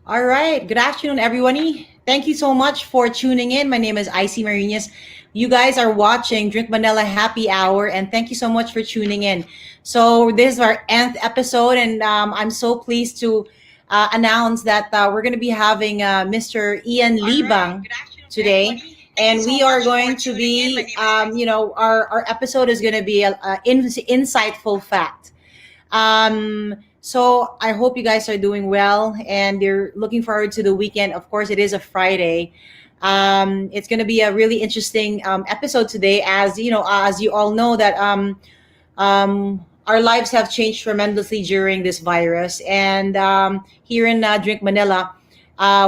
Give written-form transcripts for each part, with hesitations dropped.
All right. Good afternoon, everyone. Thank you so much for tuning in. My name is Icy Marinas. You guys are watching Drink Manila Happy Hour, and thank you so much for tuning in. So this is our nth episode, and I'm so pleased to announce that we're going to be having Mr. Ian Libang today, and we are going to be, our episode is going to be insightful fact. So I hope you guys are doing well and you're looking forward to the weekend. Of course, it is a Friday. It's going to be a really interesting episode today, as as you all know that our lives have changed tremendously during this virus. And here in Drink Manila,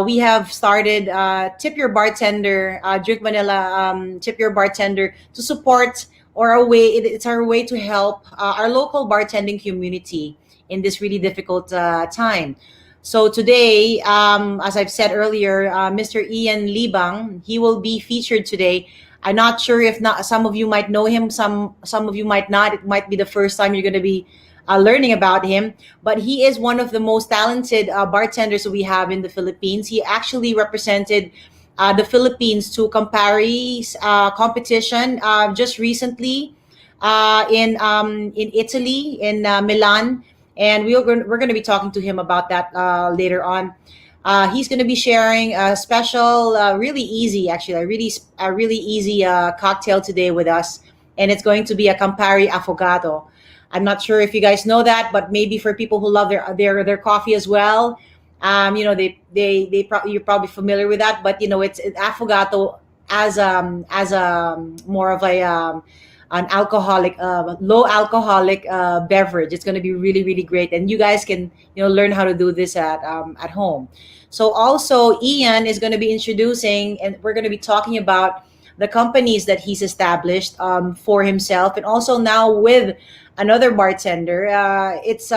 we have started Tip Your Bartender, Drink Manila, Tip Your Bartender to support or a way. It's our way to help our local bartending community in this really difficult time. So today, as I've said earlier, Mr. Ian Libang, he will be featured today. I'm not sure if not some of you might know him, some of you might not. It might be the first time you're going to be learning about him, but he is one of the most talented bartenders we have in the Philippines. He actually represented the Philippines to Campari's competition just recently in Italy in Milan, and we're going to be talking to him about that later on. He's going to be sharing a special, really easy, actually, a really easy cocktail today with us, and it's going to be a Campari Affogato. I'm not sure if you guys know that, but maybe for people who love their coffee as well, you're probably familiar with that. But it's Affogato as a more of an alcoholic, low alcoholic beverage. It's going to be really, really great, and you guys can learn how to do this at home. So also Ian is going to be introducing, and we're going to be talking about the companies that he's established for himself, and also now with another bartender. It's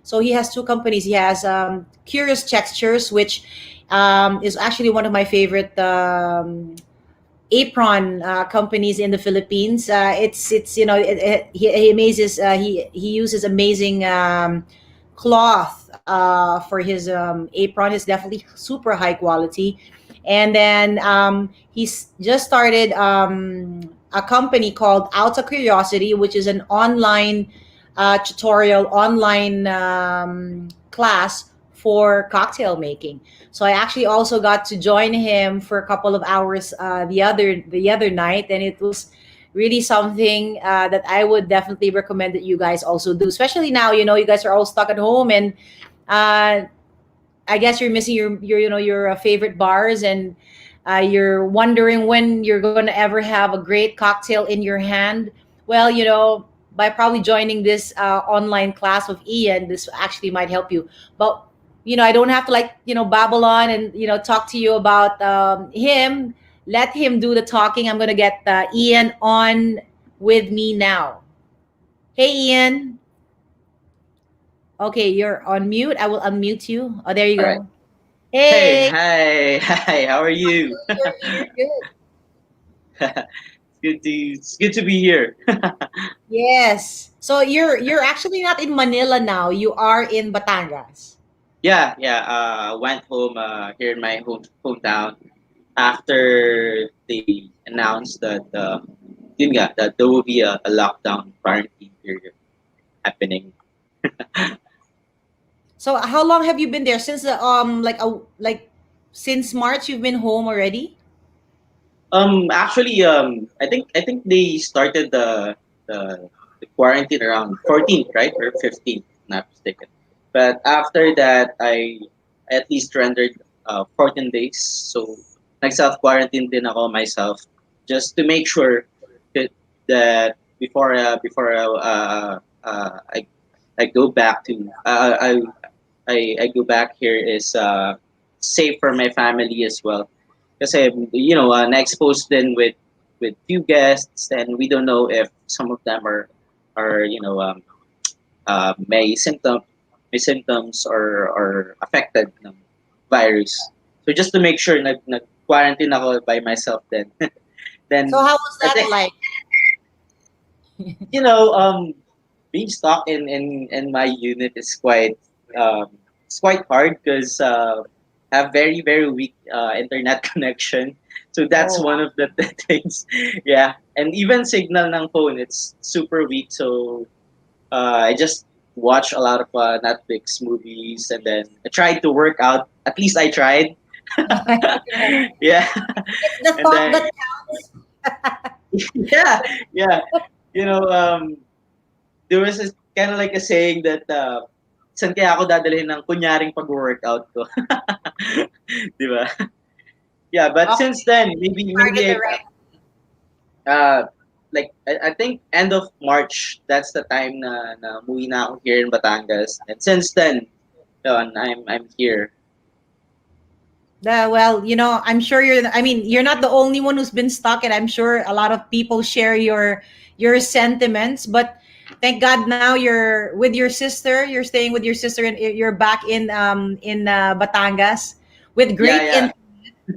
So he has two companies. He has Curious Textures, which is actually one of my favorite apron companies in the Philippines. It's he amazes he uses amazing cloth for his apron. It's definitely super high quality. And then he's just started a company called Alta Curiosity, which is an online tutorial, online class for cocktail making. So I actually also got to join him for a couple of hours the other night, and it was really something that I would definitely recommend that you guys also do. Especially now, you guys are all stuck at home, and uh, I guess you're missing your favorite bars, and you're wondering when you're going to ever have a great cocktail in your hand. Well, by probably joining this online class with Ian, this actually might help you. But I don't have to babble on and talk to you about him. Let him do the talking. I'm going to get Ian on with me now. Hey, Ian. Okay, you're on mute. I will unmute you. Oh, there you All right. go. Hey, Hey. hi, hi. How are you? You're good. It's good to be here. Yes. So you're actually not in Manila now. You are in Batangas. Yeah, yeah. Went home here in my hometown after they announced that yun nga, that there will be a lockdown quarantine period happening. So how long have you been there? Since since March you've been home already? Actually, I think they started the quarantine around 14th, right, or 15th, not mistaken. But after that, I at least rendered 14 days. So nag-self quarantine din ako myself just to make sure that, that before I go back to I go back here is safe for my family as well. Kasi na-expose din with few guests, and we don't know if some of them are may symptoms or affected ng virus. So just to make sure nag quarantine ako by myself then. So Then how was I that think like? you know um being stuck in my unit is quite hard because have very weak internet connection. So that's Oh, one of the things. Yeah, and even signal ng phone, it's super weak. So I just watch a lot of Netflix movies, and then I tried to work out. At least I tried. Yeah, it's the and thought then that yeah, yeah. You know, there was kind of like a saying that saan kaya ako dadalhin ng kunyaring pag-workout ko? Di ba? Yeah, but okay, since then, started maybe the right. like I think end of March, that's the time na umuwi na ako here in Batangas. And since then, yun, I'm here. Well, I'm sure I mean, you're not the only one who's been stuck, and I'm sure a lot of people share your sentiments. But thank God now you're with your sister. You're staying with your sister, and you're back in Batangas with Yeah, great yeah.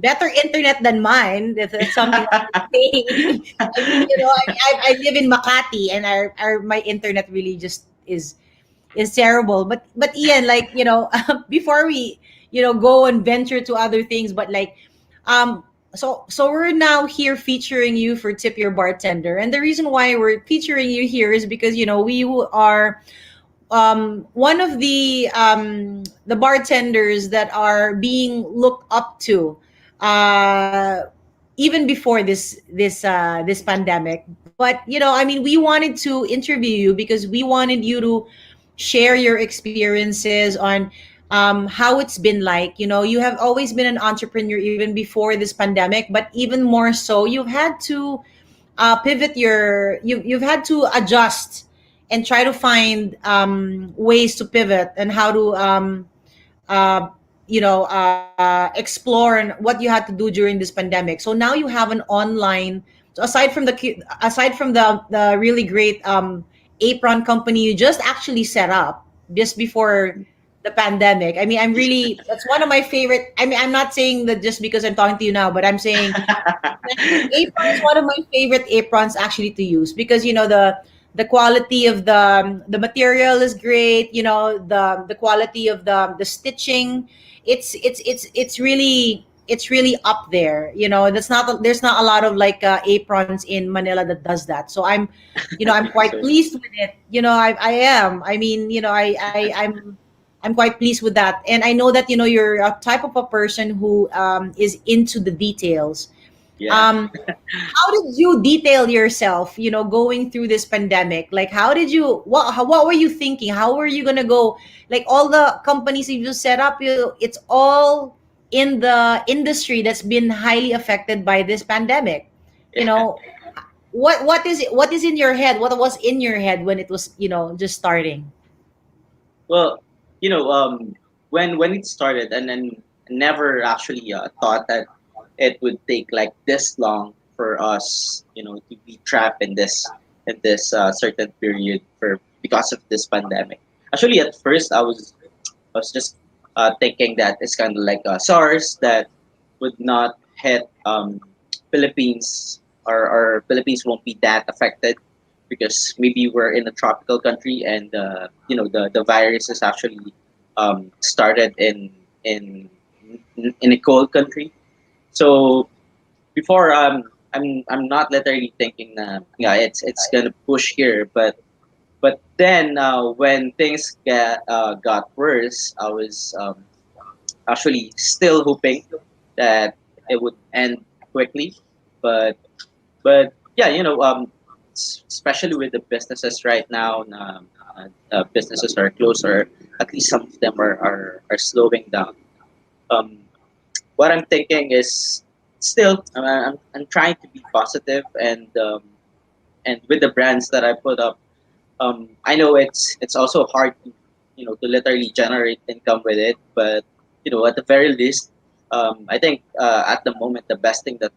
better internet than mine. That's something that I'm saying. I mean, I live in Makati, and my internet really just is terrible. But Ian, like, before we go and venture to other things, but like, um so we're now here featuring you for Tip Your Bartender, and the reason why we're featuring you here is because we are one of the bartenders that are being looked up to, uh even before this pandemic. But I mean, we wanted to interview you because we wanted you to share your experiences on how it's been like. You have always been an entrepreneur even before this pandemic, but even more so, you've had to pivot you've had to adjust and try to find ways to pivot, and how to uh, explore and what you had to do during this pandemic. So now you have an online. So aside from the really great apron company you just actually set up just before the pandemic. I mean, I'm really that's one of my favorite. I mean, I'm not saying that just because I'm talking to you now, but I'm saying apron is one of my favorite aprons actually to use, because the quality of the material is great. The quality of the stitching, it's really up there. There's not a lot of like aprons in Manila that does that. So I'm quite So pleased with it. I am. I mean, I'm quite pleased with that, and I know that you're a type of a person who is into the details. yeah. How did you detail yourself, going through this pandemic? Like, how did you, what were you thinking? How were you going to go? Like, all the companies you just set up, it's all in the industry that's been highly affected by this pandemic. You Yeah. know, what is in your head? What was in your head when it was, just starting? Well, when it started, and then never actually thought that it would take like this long for us, to be trapped in this certain period for because of this pandemic. Actually, at first, I was just thinking that it's kind of like SARS that would not hit Philippines, or Philippines won't be that affected because maybe we're in a tropical country, and the virus is actually started in a cold country. So before, I'm not literally thinking that, yeah, it's gonna push here, but then when things got worse, I was actually still hoping that it would end quickly. But yeah, especially with the businesses right now, businesses are closed, or at least some of them are slowing down. Um, what I'm thinking is still, I'm trying to be positive, and with the brands that I put up, I know it's also hard to literally generate income with it, but at the very least, I think at the moment the best thing that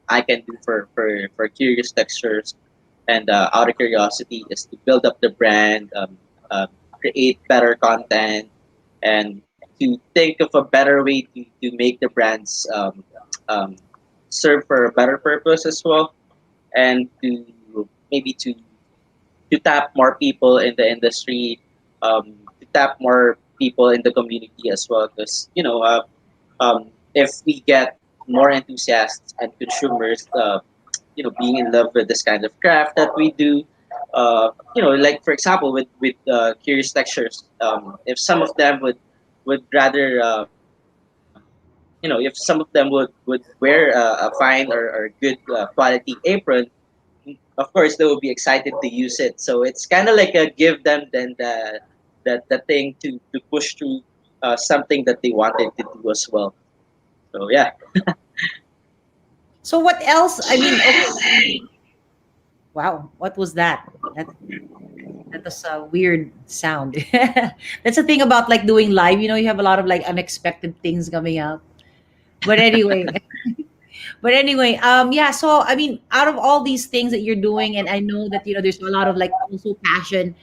I can do for Curious Textures and out of curiosity is to build up the brand, create better content, and to think of a better way to make the brands um, serve for a better purpose as well, and maybe to tap more people in the industry, to tap more people in the community as well. Because if we get more enthusiasts and consumers, being in love with this kind of craft that we do. Like for example, with curious textures, if some of them would rather, if some of them would wear a fine or good quality apron, of course they will be excited to use it. So it's kind of like a give them then the thing to push through something that they wanted to do as well. So yeah. So what else? I mean, okay. Wow, what was that? That was a weird sound. That's the thing about like doing live. You know, you have a lot of like unexpected things coming up. But anyway, yeah. So I mean, out of all these things that you're doing, and I know that there's a lot of like also passion.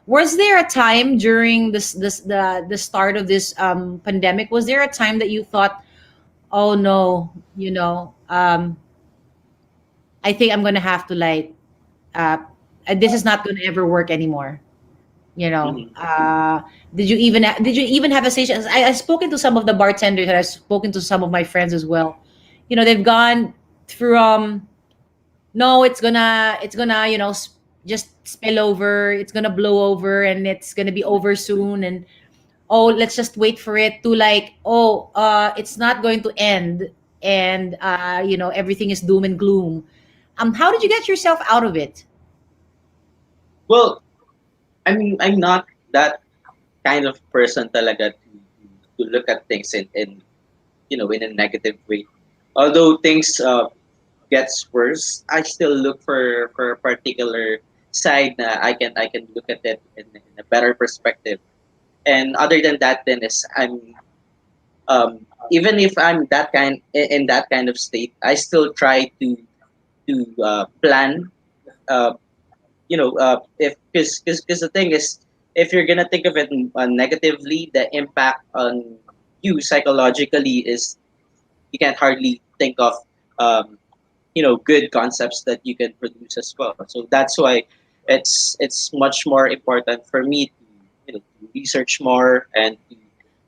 Was there a time during the start of this pandemic? Was there a time that you thought, oh no, I think I'm gonna have to like, uh, this is not gonna ever work anymore. you know Mhm. uh did you even have a station? I've spoken to some of the bartenders, and I've spoken to some of my friends as well. They've gone through, no, it's gonna just spill over, it's gonna blow over, and it's gonna be over soon, and oh, let's just wait for it to like, oh, it's not going to end, and everything is doom and gloom. How did you get yourself out of it? Well, I'm not that kind of person talaga to look at things in a negative way. Although things gets worse, I still look for a particular side that I can look at it in a better perspective. And other than that, then is even if I'm in that kind of state, I still try to plan. Uh, if because the thing is, if you're gonna think of it negatively, the impact on you psychologically is you can't hardly think of um, good concepts that you can produce as well. So that's why it's much more important for me to research more and to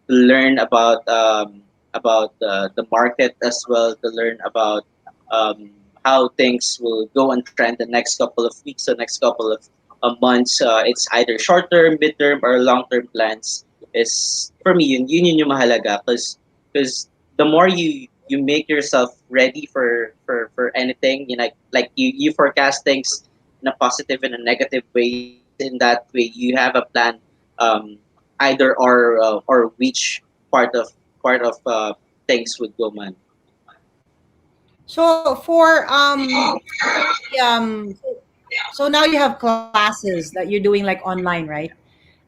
learn about the market as well, to learn about um, how things will go on trend the next couple of weeks, the next couple of months. It's either short term, mid term, or long term plans. Is for me yun yung mahalaga, because the more you make yourself ready for anything, like you forecast things in a positive and a negative way. In that way, you have a plan, um, either or which part of things would go man. So for so now you have classes that you're doing like online, right?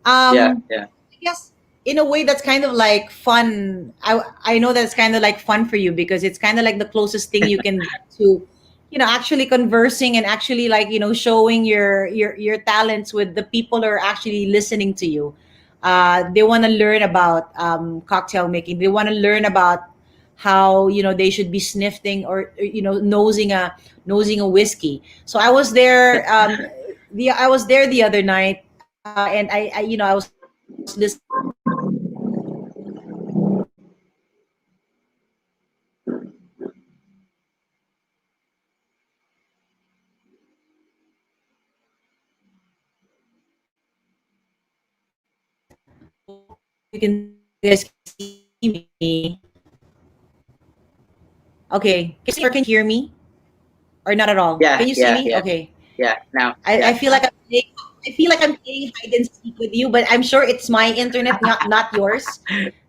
Yeah, um yeah. I guess in a way that's kind of like fun. I know that it's kind of like fun for you because it's kind of like the closest thing you can get to, actually conversing and actually like, showing your talents with the people who are actually listening to you. They want to learn about cocktail making. They want to learn about how they should be sniffing, or nosing a whiskey. So I was there, the other night, and I was listening to some of the hope you guys can see me. Okay, can you see me or can you hear me, or not at all? Yeah, Can you see yeah, me? yeah, Okay. yeah. Now, I yeah. feel like I'm playing hide and seek with you, but I'm sure it's my internet, not yours.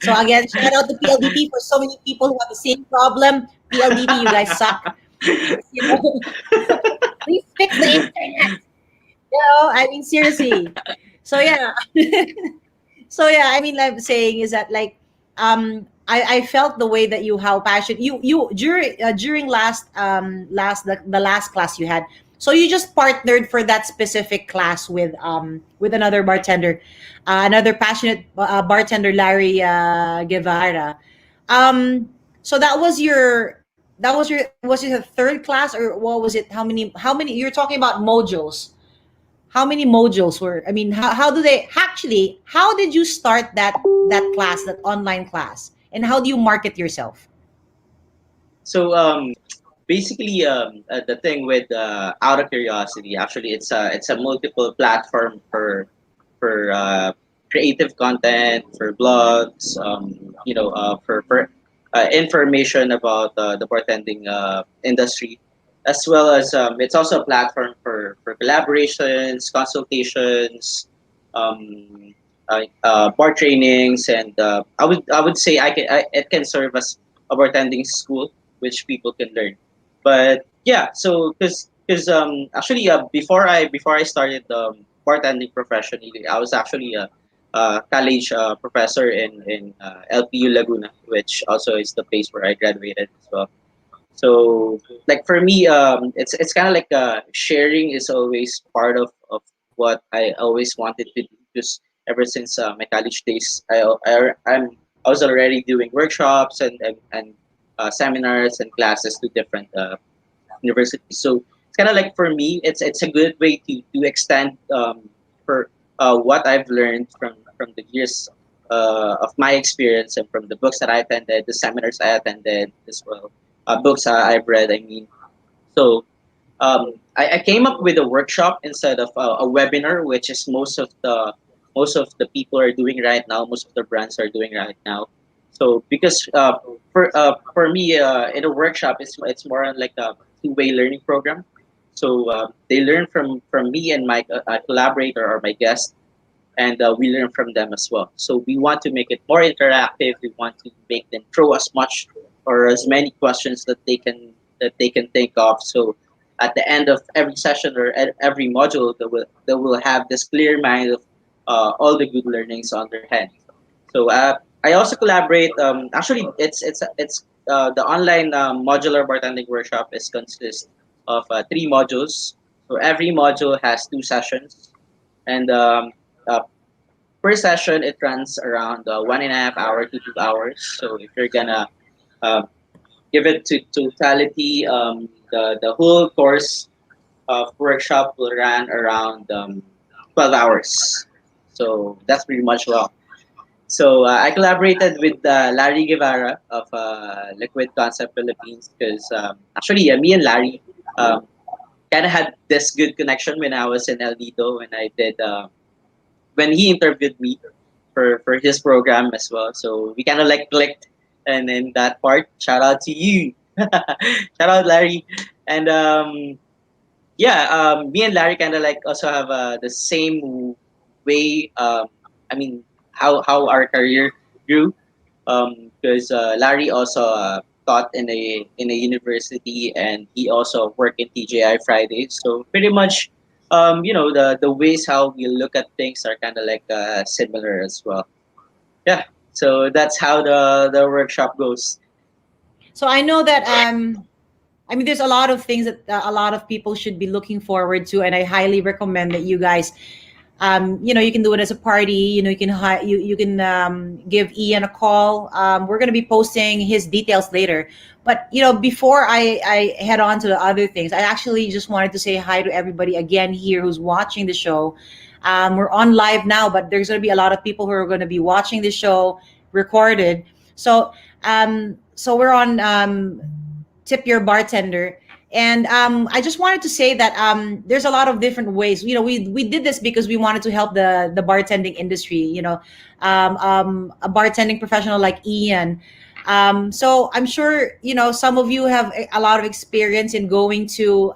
So again, shout out to PLDT for so many people who have the same problem. PLDT, you guys suck. Please, please fix the internet. I mean seriously. So yeah. So yeah, I mean, I'm saying is that like, I felt the way that you, how passionate you during the last class you had. So you just partnered for that specific class with another bartender, another passionate bartender, Larry Guevara. So was it a third class, or what was it? How many you're talking about modules? How many modules were, I mean, how did you start that class, that online class? and how do you market yourself? So basically, the thing with out of curiosity, actually, it's a multiple platform for creative content, for blogs, for information about the bartending industry, as well as it's also a platform for collaborations, consultations, bar trainings, and I would say it can serve as a bartending school which people can learn. But yeah, so because actually before I started bartending professionally, I was actually a college professor in LPU Laguna, which also is the place where I graduated as well. So like for me, it's kind of like sharing is always part of what I always wanted to do. Because ever since my college days, I was already doing workshops and seminars and classes to different universities. So it's kind of like for me, it's a good way to extend for what I've learned from the years of my experience and from the books that I attended, the seminars I attended as well, books I've read. I mean, so I came up with a workshop instead of a webinar, which is most of the people are doing right now. Most of the brands are doing right now. So because for me in a workshop, it's more on like a two-way learning program. So they learn from me and my collaborator or my guest, and we learn from them as well. So we want to make it more interactive. We want to make them throw as much or as many questions that they can think of. So at the end of every session or at every module, they will have this clear mind of all the good learnings on their hand. So I also collaborate. Actually, it's the online modular bartending workshop is consist of three modules. So every module has two sessions, and uh, per session it runs around 1.5 hour to 2 hours. So if you're gonna uh, give it to totality, the whole course of workshop will run around 12 hours. So that's pretty much long. So I collaborated with Larry Guevara of Liquid Concept Philippines because actually me and Larry um, kind of had this good connection when I was in El Nido when I did when he interviewed me for his program as well. So we kind of like clicked, and in that part, shout out to you, shout out Larry, and yeah, me and Larry kind of like also have the same way. I mean, how our career grew. Because Larry also taught in a university, and he also worked in TJI Fridays. So pretty much, the ways how we look at things are kind of like similar as well. Yeah. So that's how the workshop goes. So I know that I mean, there's a lot of things that a lot of people should be looking forward to, and I highly recommend that you guys, you can do it as a party. You can you can give Ian a call. We're gonna be posting his details later. But before I head on to the other things, I actually just wanted to say hi to everybody again here who's watching the show. We're on live now, but there's gonna be a lot of people who are gonna be watching the show recorded. So we're on. Tip your bartender. And I just wanted to say that there's a lot of different ways. We did this because we wanted to help the bartending industry. A bartending professional like Ian. So I'm sure some of you have a lot of experience in going to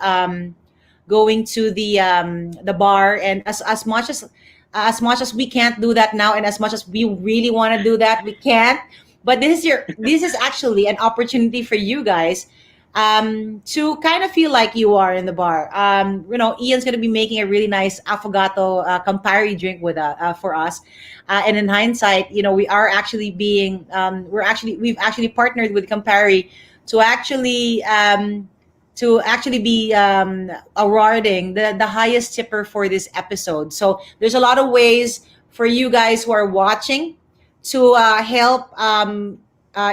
the bar, and as much as we can't do that now, and as much as we really want to do that, we can't. But this is actually an opportunity for you guys to kind of feel like you are in the bar. Ian's going to be making a really nice affogato Campari drink for us. And in hindsight, we are actually we've actually partnered with Campari to actually be awarding the highest tipper for this episode. So there's a lot of ways for you guys who are watching to help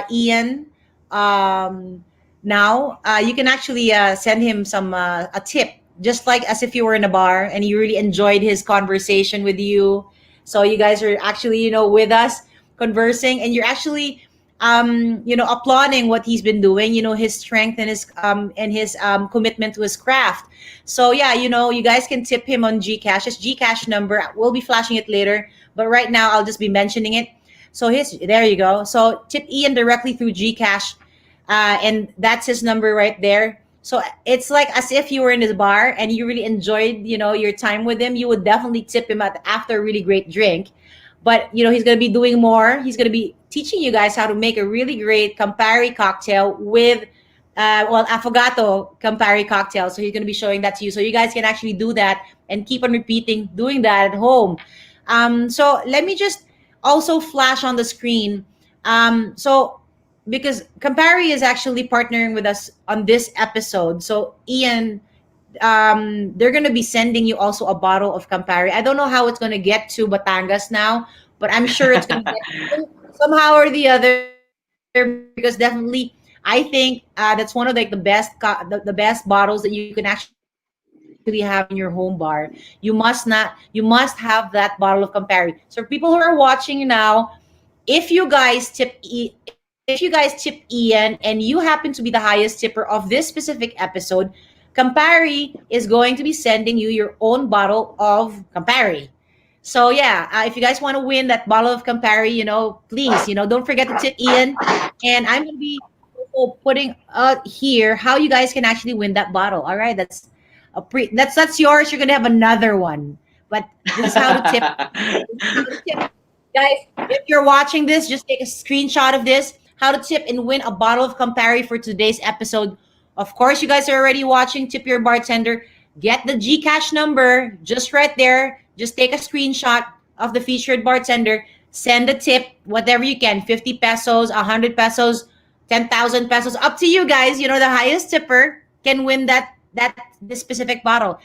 Ian. Um, Now you can actually send him a tip, just like as if you were in a bar and you really enjoyed his conversation with you. So you guys are actually with us conversing, and you're actually applauding what he's been doing, his strength and his commitment to his craft. So yeah, you guys can tip him on Gcash. His Gcash number, we'll be flashing it later, but right now I'll just be mentioning it. So there you go. So tip Ian directly through Gcash, and that's his number right there. So it's like as if you were in his bar and you really enjoyed, your time with him. You would definitely tip him after a really great drink. But he's gonna be doing more. He's gonna be teaching you guys how to make a really great Campari cocktail with, affogato Campari cocktail. So he's gonna be showing that to you, so you guys can actually do that and keep on repeating doing that at home. So let me just also flash on the screen. So because Campari is actually partnering with us on this episode, so Ian, they're gonna be sending you also a bottle of Campari. I don't know how it's gonna get to Batangas now, but I'm sure it's gonna get somehow or the other, because definitely I think that's one of like the best bottles that you can actually have in your home bar. You must have that bottle of Campari. So for people who are watching now, if you guys tip Ian and you happen to be the highest tipper of this specific episode, Campari is going to be sending you your own bottle of Campari. So yeah, if you guys want to win that bottle of Campari, please, don't forget to tip Ian. And I'm gonna be also putting here how you guys can actually win that bottle. All right, that's yours. You're gonna have another one, but this is how to tip. Guys, if you're watching this, just take a screenshot of this. How to tip and win a bottle of Campari for today's episode. Of course, you guys are already watching Tip Your Bartender. Get the Gcash number just right there. Just take a screenshot of the featured bartender. Send a tip, whatever you can, 50 pesos, 100 pesos, 10,000 pesos. Up to you guys. The highest tipper can win this specific bottle.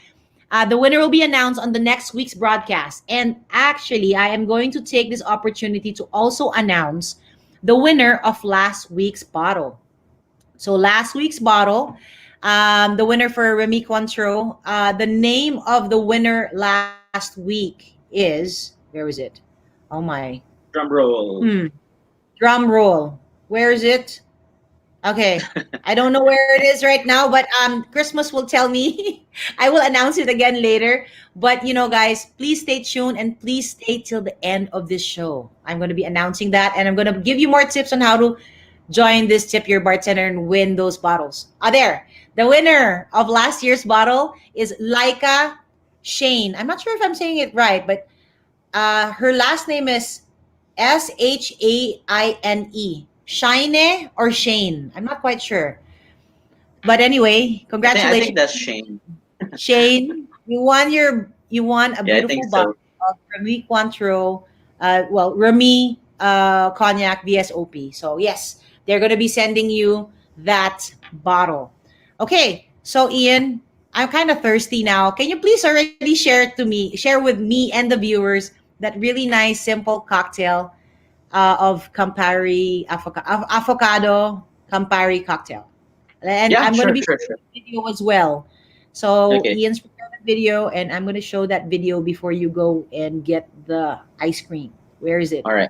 The winner will be announced on the next week's broadcast. And actually, I am going to take this opportunity to also announce the winner of last week's bottle. So last week's bottle, the winner for Remy Cointreau, the name of the winner last week is, where was it? Oh my. Drum roll. Drum roll. Where is it? Okay, I don't know where it is right now, but Christmas will tell me. I will announce it again later. But guys, please stay tuned and please stay till the end of this show. I'm going to be announcing that, and I'm going to give you more tips on how to join this Tip Your Bartender and win those bottles. There, the winner of last year's bottle is Laika Shane. I'm not sure if I'm saying it right, but her last name is Shaine. Shine or Shane. I'm not quite sure. But anyway, congratulations. I think that's Shane. Shane, you won a beautiful bottle of Remy Cointreau, Remy Cognac VSOP. So yes, they're going to be sending you that bottle. Okay, so Ian, I'm kind of thirsty now. Can you please already share with me and the viewers that really nice, simple cocktail of Campari, avocado Campari cocktail. And Yeah, I'm going to be sure. showing the video as well. So Okay. Ian's prepared a video, and I'm going to show that video before you go and get the ice cream. Where is it? All right.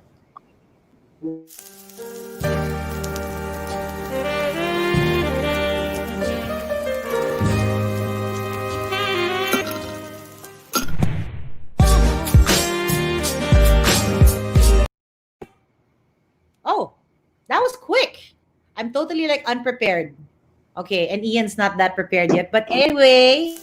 Oh, that was quick. I'm totally like unprepared. Okay, and Ian's not that prepared yet. But anyway,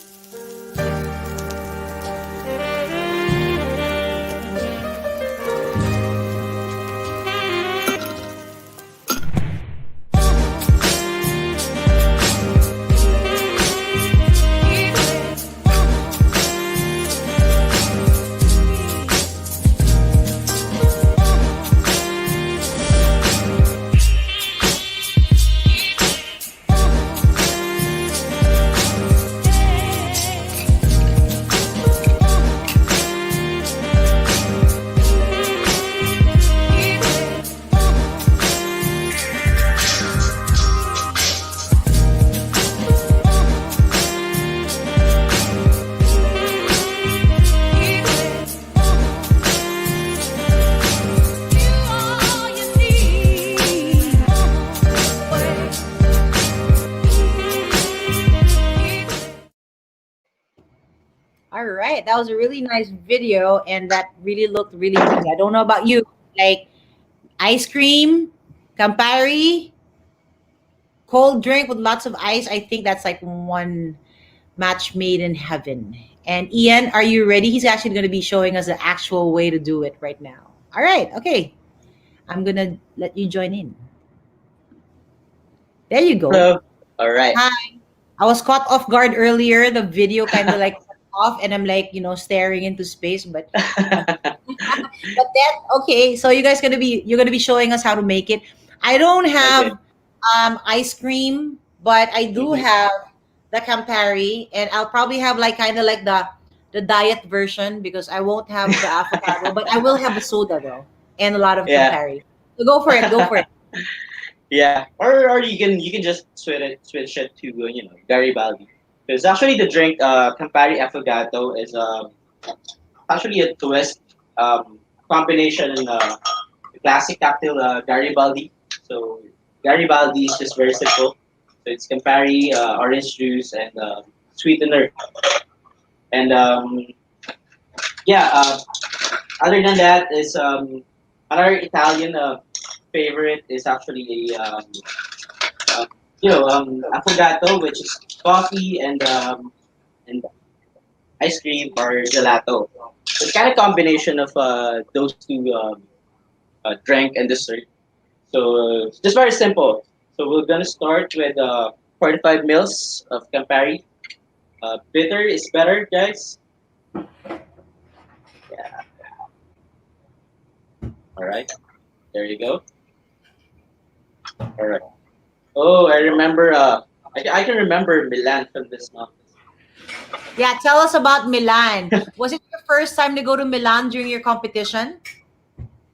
right. That was a really nice video, and that really looked really yummy. I don't know about you, like ice cream, Campari, cold drink with lots of ice. I think that's like one match made in heaven. And Ian, are you ready? He's actually going to be showing us the actual way to do it right now. All right. Okay. I'm going to let you join in. There you go. Hello. All right. Hi. I was caught off guard earlier. The video kind of like cut off, and I'm like, staring into space. But then, okay, so you're gonna be showing us how to make it. I don't Okay. have ice cream, but I do Mhm. have the Campari, and I'll probably have like kind of like the diet version because I won't have the avocado, but I will have a soda though, and a lot of Yeah. Campari. So go for it. Go for it. Yeah. Or you can just switch it to Garibaldi. Because actually the drink Campari Affogato is actually a twist combination in the classic cocktail Garibaldi. So Garibaldi is just very simple. So it's Campari, orange juice, and sweetener. And yeah, other than that is another Italian favorite is actually a affogato, which is coffee and ice cream or gelato. It's kind of combination of those two drink and dessert. So just very simple. So we're gonna start with 45 mils of Campari. Bitter is better, guys. Yeah. All right. There you go. All right. Oh, I remember. I can remember Milan from this month. Yeah, tell us about Milan. Was it your first time to go to Milan during your competition?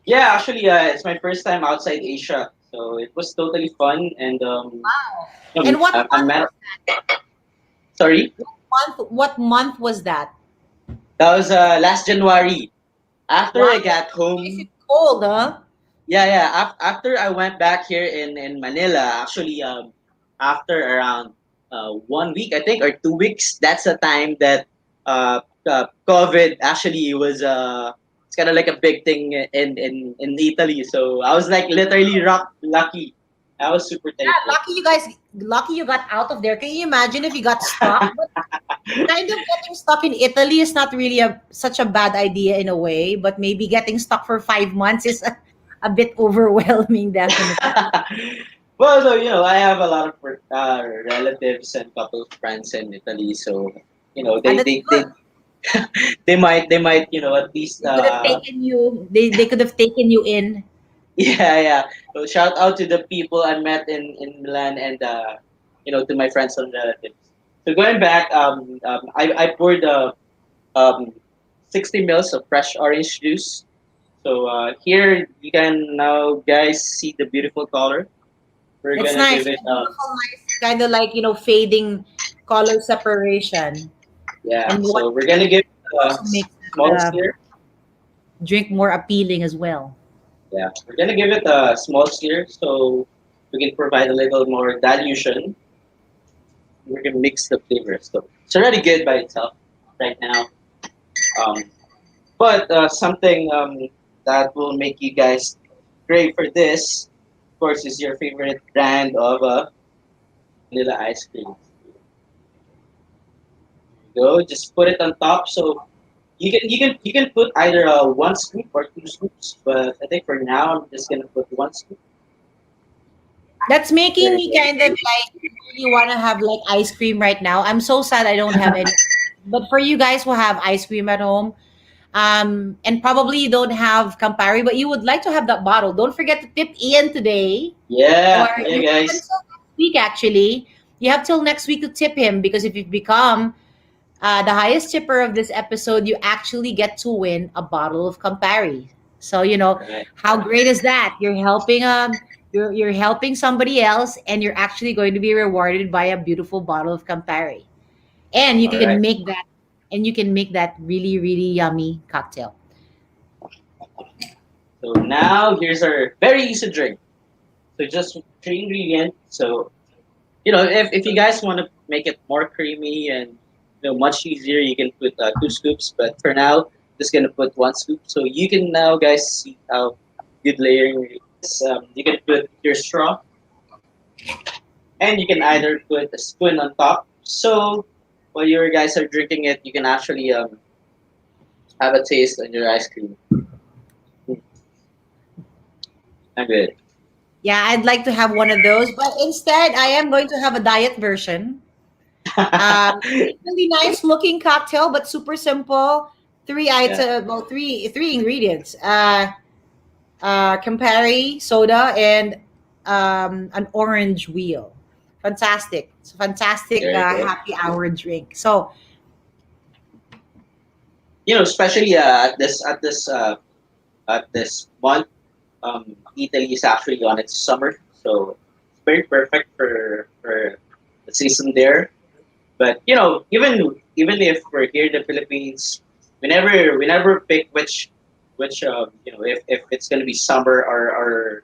Yeah, actually, it's my first time outside Asia, so it was totally fun. And And what I month? met. Sorry, What month was that? that was last January. After Wow, I got it's home, cold, huh? yeah, yeah. After I went back here in Manila, actually, after around 1 week, I think, or 2 weeks, that's the time that COVID actually was it's kind of like a big thing in Italy. So I was like literally lucky. I was super Yeah, thankful. lucky you got out of there. Can you imagine if you got stuck? But kind of getting stuck in Italy is not really such a bad idea in a way, but maybe getting stuck for 5 months is a bit overwhelming, definitely. Well, so I have a lot of relatives and couple of friends in Italy, so And they that's they they good. they might at least They could have taken you. They could have taken you in. yeah, yeah. So shout out to the people I met in Milan and to my friends and relatives. So going back, I poured um 60 mils of fresh orange juice. So here you can now guys see the beautiful color. We're It's gonna nice. give A it beautiful, nice, kind of like fading color separation, yeah. and what So we're gonna give it a also makes small the stir. drink more appealing as well. Yeah, we're gonna give it a small stir so we can provide a little more dilution. We're gonna mix the flavors. So it's already good by itself right now. Um, but something that will make you guys crave for this, of course, is your favorite brand of vanilla ice cream. Go, just put it on top. So you can put either one scoop or two scoops, but I think for now I'm just gonna put one scoop. That's making There me you kind of like really want to have like ice cream right now. I'm so sad I don't have go. any. But for you guys who have ice cream at home, and probably you don't have Campari, but you would like to have that bottle, don't forget to tip Ian today, or Yeah, you yeah, have guys. until next week. Actually, you have till next week to tip him because if you become the highest tipper of this episode, you actually get to win a bottle of Campari. So Right. how great is that? You're helping somebody else, and you're actually going to be rewarded by a beautiful bottle of Campari, and All right. you can make that really really yummy cocktail. So now here's our very easy drink. So just three ingredients. So if you guys want to make it more creamy and much easier. You can put two scoops, but for now, just gonna put one scoop. So you can now, guys, see how good layering really is. You can put your straw, and you can either put a spoon on top. So while you guys are drinking it, you can actually have a taste on your ice cream. Mm, I'm good. Yeah, I'd like to have one of those, but instead, I am going to have a diet version. It's really nice looking cocktail, but super simple. Three Yeah, item, well, three ingredients. Campari soda and an orange wheel. Fantastic! It's a fantastic there you go. happy hour drink. So Especially at this month, Italy is actually on its summer, so it's very perfect for the season there. But even if we're here in the Philippines, we never pick which if it's gonna be summer or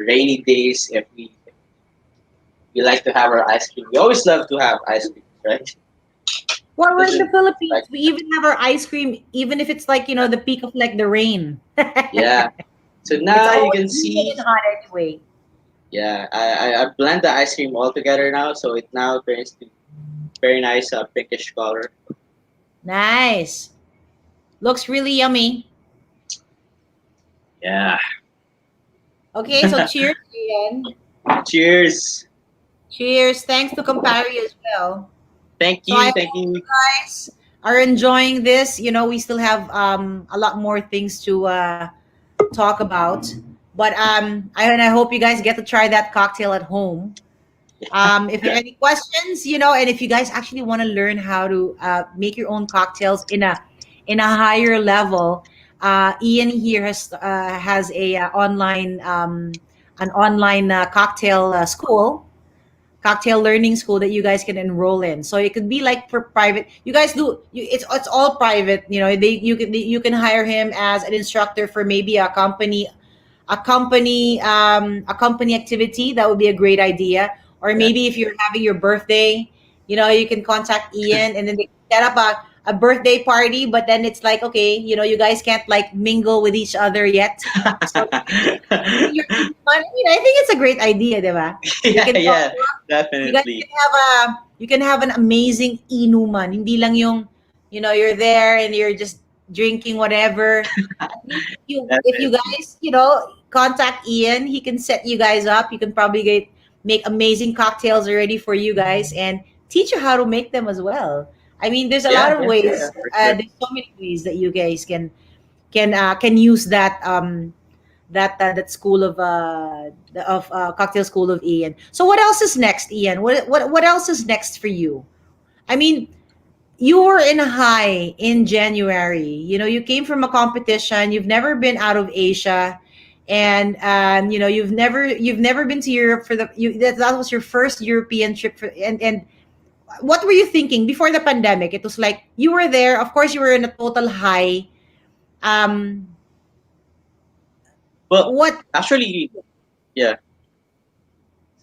rainy days. If we like to have our ice cream, we always love to have ice cream, right? while we're in the Doesn't like Philippines, we even have our ice cream, even if it's like the peak of like the rain. yeah. So It's now you always can humid see. and hot anyway. Yeah, I blend the ice cream all together now, so it now turns to very nice pinkish color. Nice. Looks really yummy. Yeah. Okay, so cheers, Ian. Cheers. Cheers. Thanks to Campari as well. Thank So I you. Thank hope you. you guys are enjoying this. We still have a lot more things to talk about. But I hope you guys get to try that cocktail at home. If you have any questions, and if you guys actually want to learn how to make your own cocktails in a higher level, Ian here has a an online cocktail school, cocktail learning school that you guys can enroll in. So it could be like for private. You guys it's all private. You can hire him as an instructor for maybe a company activity. That would be a great idea. Or Yeah. maybe if you're having your birthday, you can contact Ian, and then they set up a birthday party. But then it's like, okay, you guys can't like mingle with each other yet. So bring your money. I think it's a great idea, diba? They Yeah, can talk. yeah, You guys definitely. can have an amazing inuman. Hindi lang yung, you're there and you're just drinking whatever. At least if you Definitely. guys, contact Ian, he can set you guys up. You can probably make amazing cocktails already for you guys and teach you how to make them as well. I mean, there's a lot Yeah, of yeah, yeah, ways. for sure. There's so many ways that you guys can use that school of cocktail school of Ian. So what else is next, Ian? What else is next for you? I mean, you were in a high in January. You came from a competition. You've never been out of Asia, and you've never been to Europe for that was your first European trip and what were you thinking before the pandemic? It was like you were there. Of course, you were in a total high. Um, Well, what actually, yeah.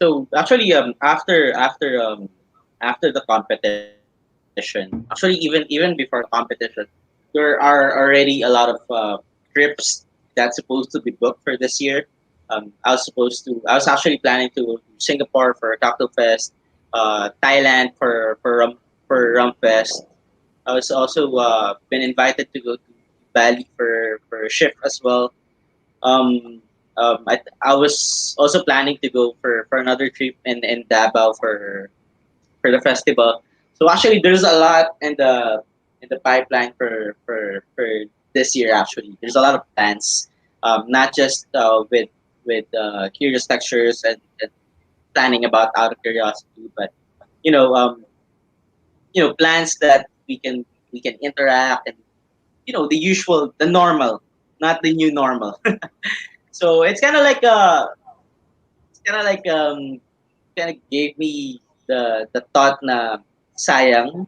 So actually, after the competition, actually even before the competition, there are already a lot of trips that's supposed to be booked for this year. I was actually planning to go to Singapore for Cocktail Fest, Thailand for Rum Fest. I was also been invited to go to Bali for a shift as well. Um, I was also planning to go for another trip in Davao for the festival. So actually, there's a lot in the pipeline for this year. Actually, there's a lot of plans, not just with curious textures and planning about out of curiosity, but you know um, plans that we can interact and the usual, the normal, not the new normal. So it's kind of gave me the thought na sayang,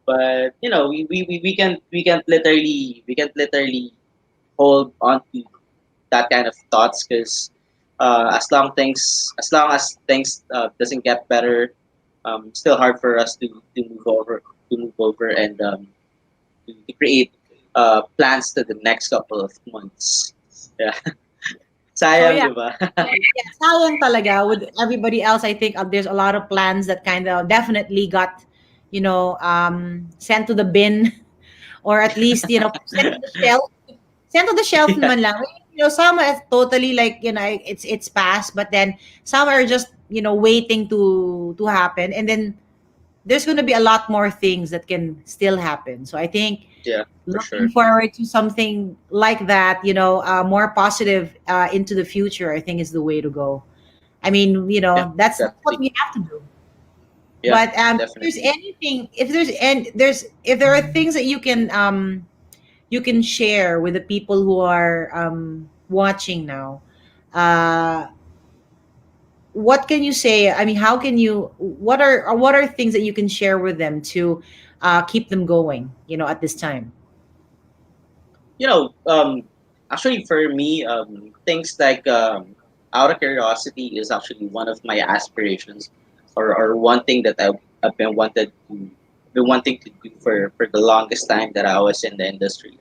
but we can't literally hold on to that kind of thoughts because as long as things doesn't get better, still hard for us to move over. to move over and to create plans to the next couple of months. Yeah. So Sayang, yeah, di ba? yeah, sayang talaga with everybody else. I think there's a lot of plans that kind of definitely got, sent to the bin, or at least sent to the shelf. Sent to the shelf Yeah. man lang. Some are totally like it's past, but then some are just waiting to happen, and then there's going to be a lot more things that can still happen. So I think Yeah, for looking sure. forward to something like that, more positive into the future, I think is the way to go. I mean, Yeah, that's what definitely. we have to do. Yeah, But if there's definitely. anything, if there are things that you can share with the people who are watching now, uh, what can you say? I mean, how can you? What are things that you can share with them to keep them going? At this time. You know, actually for me, things like out of curiosity is actually one of my aspirations, or one thing that I've been wanting to do for the longest time that I was in the industry.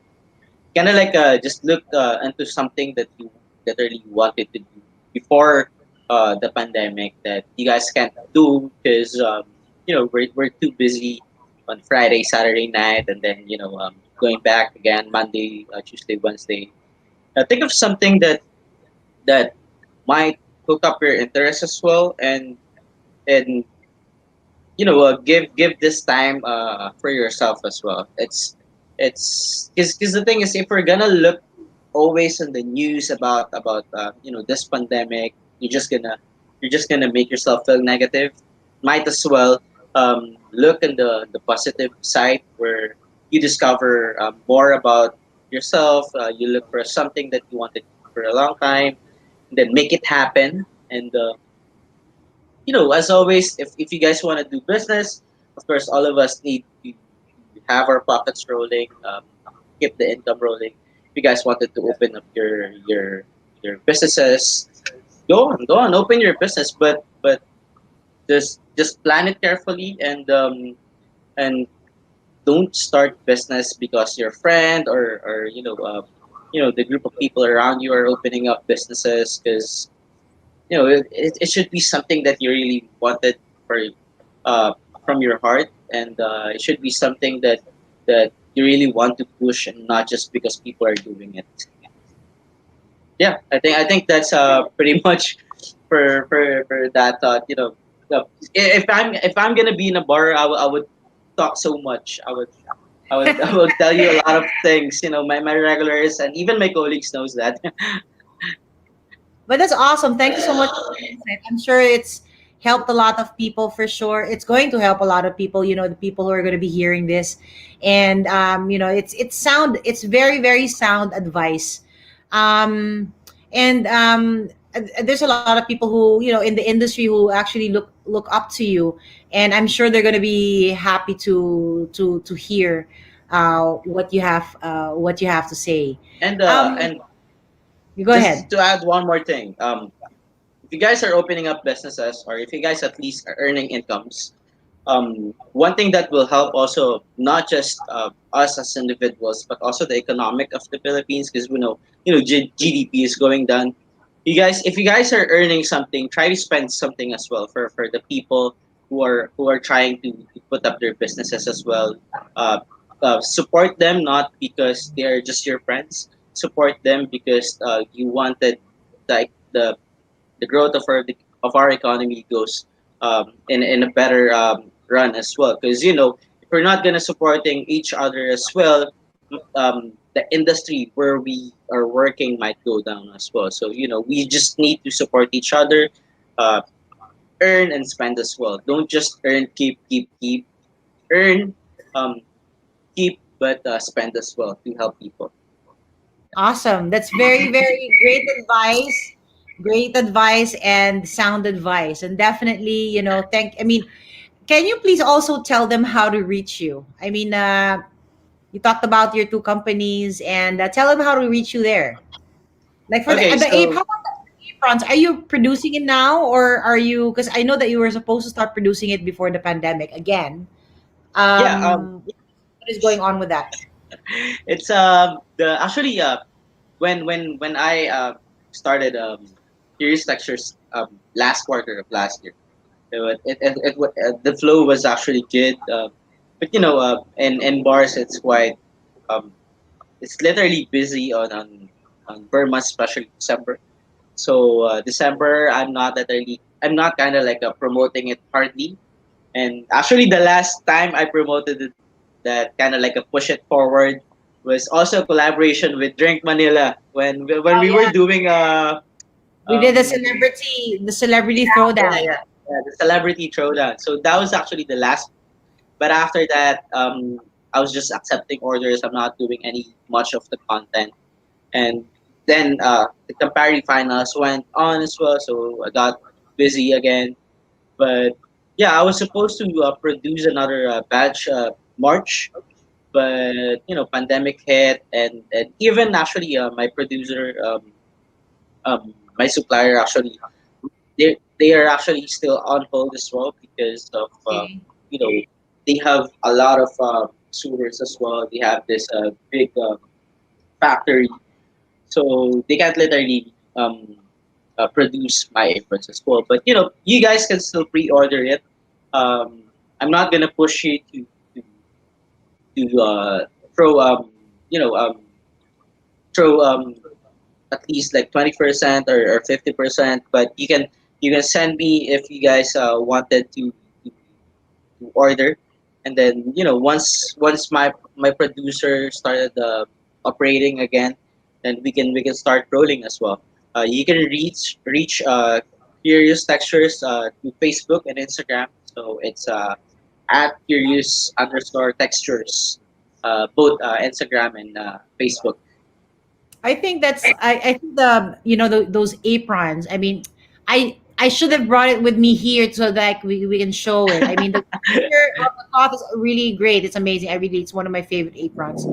Kind of like just look into something that you that really wanted to do before the pandemic that you guys can't do because we're too busy on Friday, Saturday night, and then going back again Monday, Tuesday, Wednesday. Think of something that might hook up your interest as well, and give this time for yourself as well. It's because the thing is, if we're gonna look always in the news about this pandemic, you're just gonna make yourself feel negative. Might as well look in the positive side where you discover more about yourself. You look for something that you wanted for a long time, and then make it happen. And as always, if you guys want to do business, of course, all of us need to have our pockets rolling, keep the income rolling. If you guys wanted to open up your businesses, go on, open your business, but just plan it carefully and don't start business because your friend or the group of people around you are opening up businesses because it should be something that you really wanted for uh, from your heart, and it should be something that you really want to push, and not just because people are doing it. Yeah, I think that's pretty much for that thought. If I'm gonna be in a bar, I would talk so much. I would tell you a lot of things. My regulars and even my colleagues knows that. But that's awesome. Thank you so much for the insight. I'm sure it's helped a lot of people for sure. It's going to help a lot of people, the people who are going to be hearing this. And it's very, very sound advice. Um there's a lot of people who, in the industry who actually look up to you, and I'm sure they're going to be happy to hear what you have to say. And You go just ahead. to add one more thing, if you guys are opening up businesses, or if you guys at least are earning incomes, one thing that will help also, not just us as individuals, but also the economic of the Philippines, because we know GDP is going down. If you guys are earning something, try to spend something as well for the people who are trying to put up their businesses as well. uh, Support them, not because they are just your friends. Support them because you wanted like the growth of our economy goes in a better run as well. Because if we're not gonna supporting each other as well, the industry where we are working might go down as well. So we just need to support each other, uh, earn and spend as well. Don't just earn, keep, earn, um, keep, but spend as well to help people. Awesome. That's very, very great advice. Great advice and sound advice. And definitely, I mean, can you please also tell them how to reach you? I mean, you talked about your two companies, and tell them how to reach you there. Like for the Okay, the ape, so how about the aprons? Are you producing it now, or are you? Because I know that you were supposed to start producing it before the pandemic again. Yeah. What is going on with that? It's the actually when I started Curious Lectures last quarter of last year. The flow was actually good, but in bars it's quite um, it's literally busy on per month, especially December. So December, I'm not kind of like promoting it hardly. And actually, the last time I promoted it, that kind of like a push it forward, was also a collaboration with Drink Manila when Oh we were yeah, doing we did um the celebrity throwdown. the celebrity throwdown. So that was actually the last. But after that, I was just accepting orders. I'm not doing any much of the content. And then the Campari finals went on as well, so I got busy again. But yeah, I was supposed to produce another batch March, but pandemic hit, and even actually my producer, my supplier actually, they are actually still on hold as well because of Okay. you know they have a lot of sewers as well. They have this big factory, so they can't literally produce my aprons as well. But you guys can still pre-order it. I'm not gonna push you to throw you know throw at least like 20% or 50%, but you can send me if you guys wanted to order, and then once my producer started operating again, then we can start rolling as well. You can reach Curious Textures to Facebook and Instagram. So it's at Curious underscore Textures, both Instagram and Facebook. I think I think the those aprons. I mean, I should have brought it with me here so that we can show it. I mean, the picture of the cloth is really great. It's amazing. I really it's one of my favorite aprons.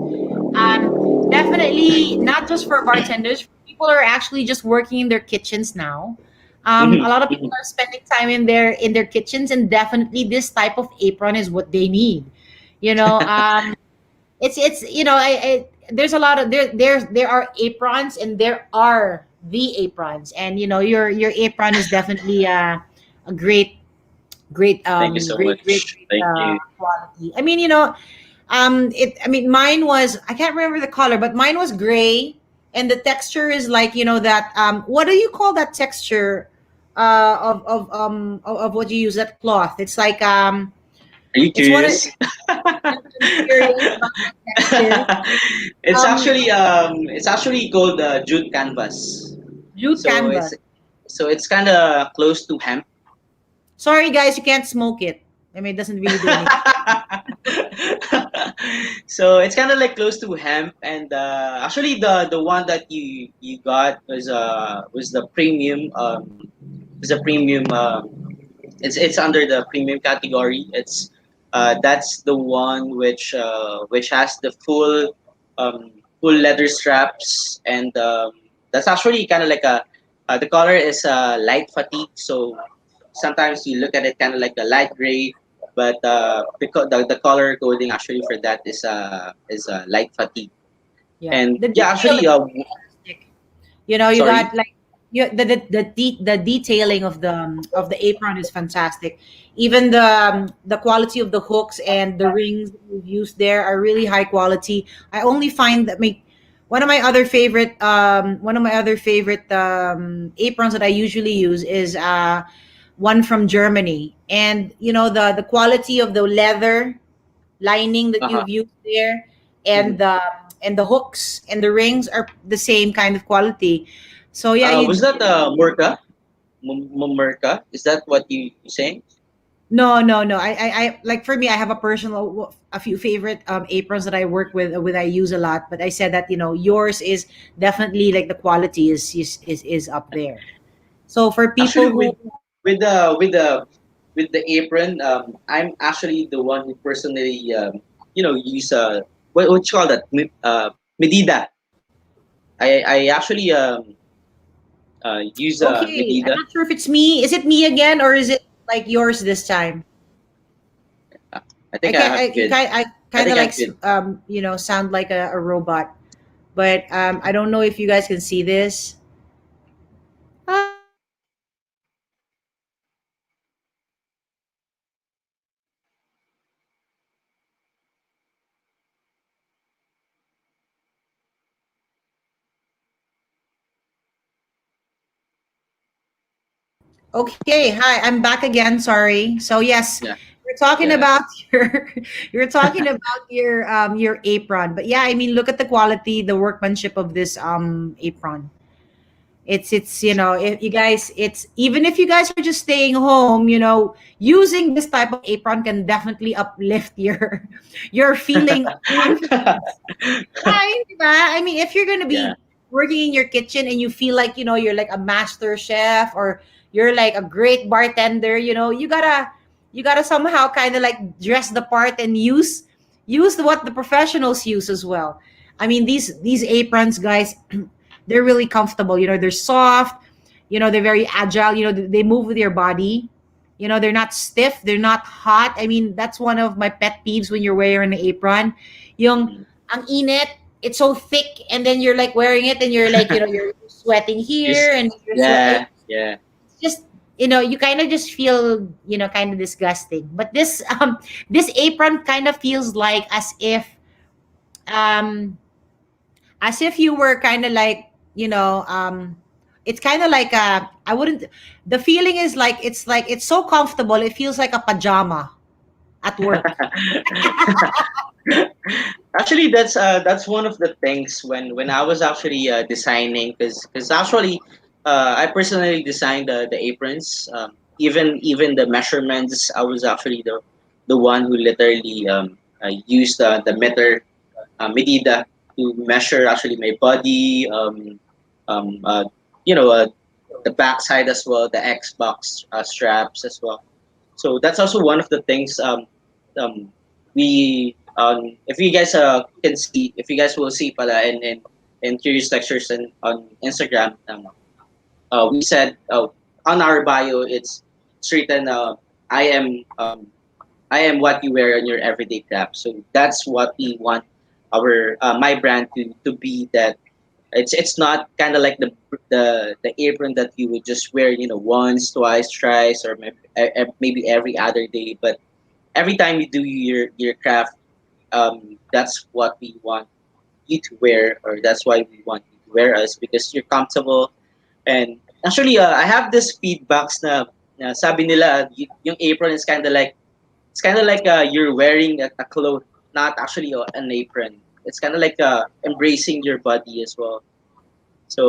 Um, Definitely not just for bartenders. People are actually just working in their kitchens now. A Mhm, lot of people mhm. are spending time in their kitchens, and definitely this type of apron is what they need. You know, it's I there's a lot of there are aprons and there are the aprons, and your apron is definitely a Thank you so much. great Thank you. quality. I mean, I mean, mine was, I can't remember the color, but mine was gray, and the texture is like, that what do you call that texture of what you use, that cloth? It's like Are you it's one of curious? I'm curious about that texture. Um, It's actually called jute canvas. Jute So canvas. it's kind of close to hemp. Sorry, guys, you can't smoke it. I mean, it doesn't really do anything. So it's kind of like close to hemp, and actually the one that you got was the premium was a premium it's under the premium category. It's That's the one which has the full leather straps, and that's actually kind of like a the color is light fatigue. So sometimes you look at it kind of like a light gray, but because the color coding actually for that is light fatigue. Yeah, And the yeah, detail actually, is fantastic. You sorry. got like the detailing of the apron is fantastic. Even the quality of the hooks and the rings that you've used there are really high quality. I only find that make one of my other favorite aprons that I usually use is one from Germany, and the quality of the leather lining that Uh-huh. you've used there, Mhm. and the hooks and the rings are the same kind of quality. So yeah, Was that Murka? Murka? Is that what you saying? no. I like, for me, I have a few favorite aprons that I work with I use a lot, but I said that yours is definitely like the quality is up there. So for Actually, people who with the with the with the apron, I'm actually the one who personally use what you call that medida. I actually use okay, I'm medida. not sure if it's me. Is it me again, or is it like yours this time? I think I have good. I I kind think of I'm like good. sound like a robot, but I don't know if you guys can see this. Okay, hi, I'm back again. Sorry. So yes, Yeah, we're talking yeah. about your you're talking about your apron. But yeah, I mean, look at the quality, the workmanship of this apron. It's if you guys, it's even if you guys are just staying home, using this type of apron can definitely uplift your your feeling of confidence. Right, diba? I mean, if you're gonna Yeah. be working in your kitchen and you feel like, you're like a master chef, or you're like a great bartender, you gotta somehow kind of like dress the part and use what the professionals use as well. I mean, these aprons, guys, they're really comfortable. They're soft. They're very agile. They move with your body. They're not stiff. They're not hot. I mean, that's one of my pet peeves when you're wearing an apron. Yung Mm. ang init, it's so thick, and then you're like wearing it, and you're like, you're sweating here, Just and you're sweating. yeah, yeah. It's just, you kind of just feel, kind of disgusting. But this apron kind of feels like um as if you were kind of like, it's kind of like I wouldn't, the feeling is like, it's so comfortable, it feels like a pajama at work. Actually, that's one of the things when I was actually designing, because actually I personally designed the aprons, even the measurements. I was actually the one who literally used the meter medida to measure actually my body, um, uh, you know uh, the backside as well, the X box straps as well. So that's also one of the things, we if you guys can see, if you guys will see pala in Curious Lectures and on Instagram, we said, on our bio, it's written, I am what you wear on your everyday craft. So that's what we want our my brand to be. That it's not kind of like the apron that you would just wear, once, twice, thrice, or maybe every other day. But every time you do your craft, that's what we want you to wear, or that's why we want you to wear us, because you're comfortable. And actually, I have this feedbacks na sabi nila, yung apron is kind of like, you're wearing a cloth, not actually an apron. It's kind of like embracing your body as well.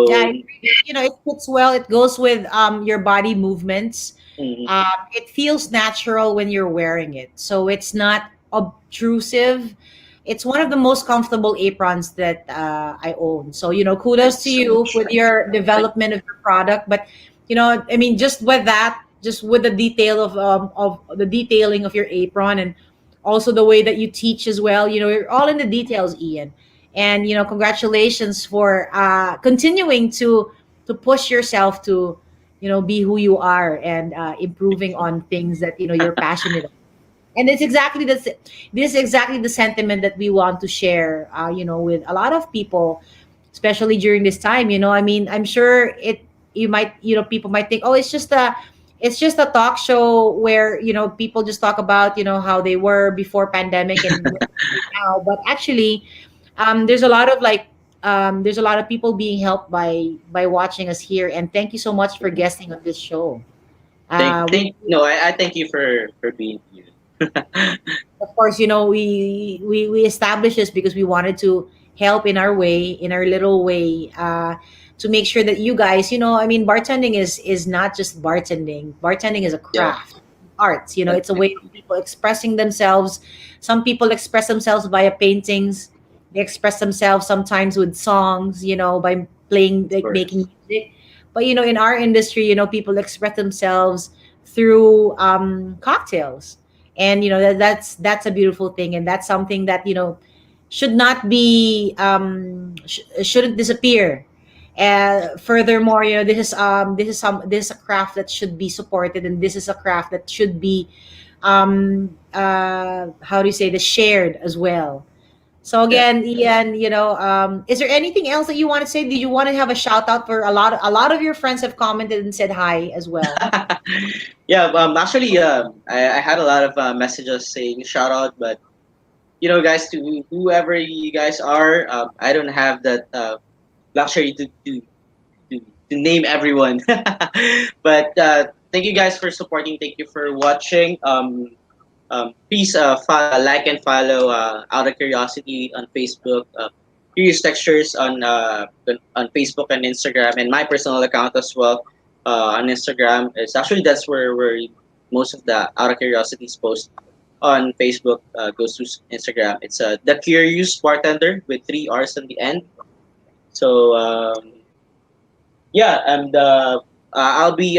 Yeah, So, it fits well. It goes with your body movements. mm, It feels natural when you're wearing it, so it's not obtrusive. It's one of the most comfortable aprons that I own. So kudos to thanks so you much. with your Thank, development of your product. But I mean, just with that, just with the detail of the detailing of your apron, and also the way that you teach as well. You're all in the details, Ian. And congratulations for continuing to push yourself to be who you are, and thank improving you so much. on things that you're passionate about. And it's exactly this is exactly the sentiment that we want to share, with a lot of people, especially during this time. I mean, I'm sure people might think, oh, it's just a talk show where people just talk about how they were before pandemic and where they are now. But actually, there's a lot of there's a lot of people being helped by watching us here. And thank you so much for guesting on this show. We No, I thank you for being here. Of course, we established this because we wanted to help in our way, in our little way, to make sure that you guys, I mean, bartending is not just bartending. Bartending is a Yeah, craft, art. It's a way definitely, of people expressing themselves. Some people express themselves via paintings. They express themselves sometimes with songs, by playing, of like making course. music. But in our industry, people express themselves through cocktails. And that's a beautiful thing, and that's something that should not be shouldn't disappear. Furthermore, this is a craft that should be supported, and this is a craft that should be how do you say, the shared as well. So Yeah. again, Ian, is there anything else that you want to say? Did you want to have a shout out for a lot of your friends have commented and said hi as well? Yeah. Actually, I had a lot of messages saying shout out, but guys, to whoever you guys are, I don't have that luxury to, to name everyone. But thank you guys for supporting. Thank you for watching. Please like and follow Out of Curiosity on Facebook. Curious Textures on Facebook and Instagram, and my personal account as well on Instagram. It's actually that's where most of the Out of Curiosities post on Facebook goes to Instagram. It's the Curious Bartender with three R's on the end. So yeah, and I'll be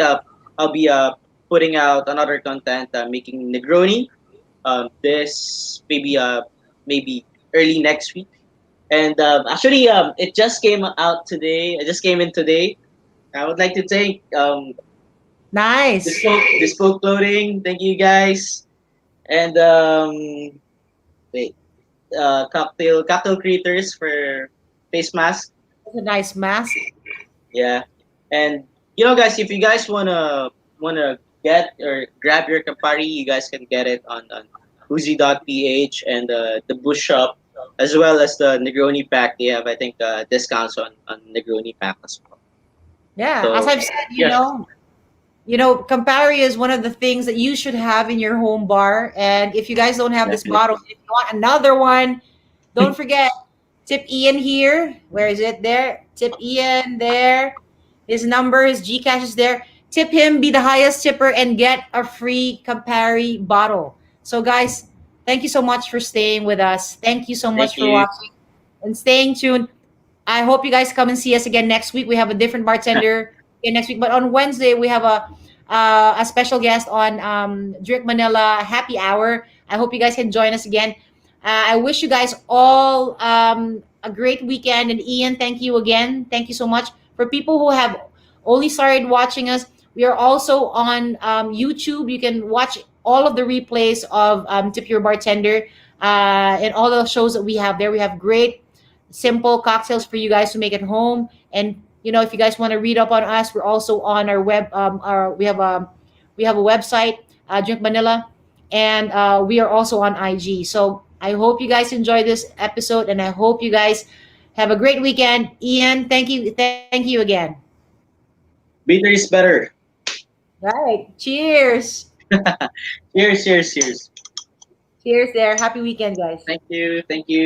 putting out another content, making Negroni. This maybe early next week. And actually, it just came out today. I just came in today. I would like to thank Nice. Bespoke Clothing. Thank you guys. And wait, cocktail creators for face mask. That's a nice mask. Yeah, and guys, if you guys wanna get or grab your Campari, you guys can get it on Uzi.ph and the Bush Shop, as well as the Negroni pack. They have, I think, discounts on Negroni pack as well. Yeah, as So I've said, yeah, Campari is one of the things that you should have in your home bar. And if you guys don't have this bottle, definitely. if you want another one, don't forget, tip Ian here. Where is it? There. Tip Ian there. His number, his Gcash is there. Tip him, be the highest tipper, and get a free Campari bottle. So, guys, thank you so much for staying with us. Thank you so Thank much for you. watching and staying tuned. I hope you guys come and see us again next week. We have a different bartender again next week, but on Wednesday we have a special guest on Drink Manila Happy Hour. I hope you guys can join us again. I wish you guys all a great weekend. And Ian, thank you again. Thank you so much. For people who have only started watching us, we are also on YouTube. You can watch all of the replays of Tip Your Bartender and all the shows that we have there. We have great simple cocktails for you guys to make at home. And if you guys want to read up on us, we're also on our web. We have a website, Drink Manila, and we are also on IG. So I hope you guys enjoy this episode, and I hope you guys have a great weekend. Ian, thank you again. Bitter is better. Right. Cheers. Cheers, cheers, cheers. Cheers there. Happy weekend, guys. Thank you, thank you.